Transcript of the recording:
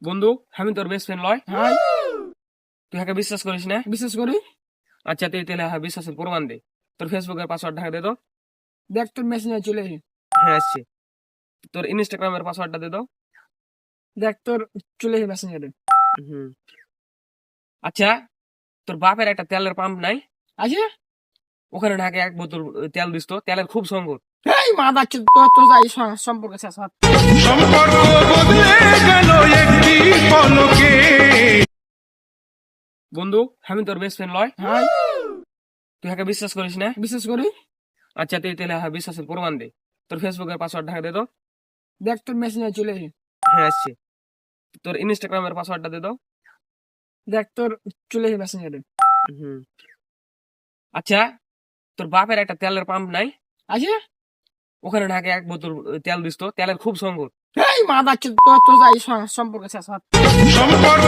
বন্ধু, আমি তোর বেস্ট ফ্রেন্ড লয়। হাই, তুই হাকে বিশ্বাস করিস না? বিশ্বাস করি। আচ্ছা, তুই তাহলে বিশ্বাসের প্রমাণ দে। তোর ফেসবুকের পাসওয়ার্ড ঢাকা দে তো। দেখ তোর মেসেঞ্জার চলে এসে। হ্যাঁ, আসছে। তোর ইনস্টাগ্রামের পাসওয়ার্ডটা দে তো। দেখ তোর চলে এসে মেসেঞ্জারে। হুম। আচ্ছা, তোর বাপের একটা তেলের পাম্প নাই? আছে। ওখানে ঢাকে এক বোতল তেল দিস তো, তেলের খুব সংকট। এই মাদা তোর তোর যাই সম্পর্কে শেষ হাত। সম্পর্ক বদলে গেল একটি পলকে। বন্ধু, আমি তোর বেস্ট ফ্রেন্ড লয়। হাই, তুই হাকে বিশ্বাস করিস না? বিশ্বাস করি। আচ্ছা, তুই তাহলে বিশ্বাসের প্রমাণ দে। তোর ফেসবুকের পাসওয়ার্ড ঢাকা দে তো। দেখ তোর মেসেঞ্জার চলে এসে। হ্যাঁ, আসছে। তোর ইনস্টাগ্রামের পাসওয়ার্ডটা দে তো। দেখ তোর চলে এসে মেসেঞ্জারে। হুম। আচ্ছা, তোর বাপের একটা তেলের পাম্প নাই? আছে। ওখানে ঢাকে এক বোতল তেল দিস তো, তেলের খুব সংকট। এই মাদা তোর তোর যাই সম্পর্কে শেষ হাত। সম্পর্ক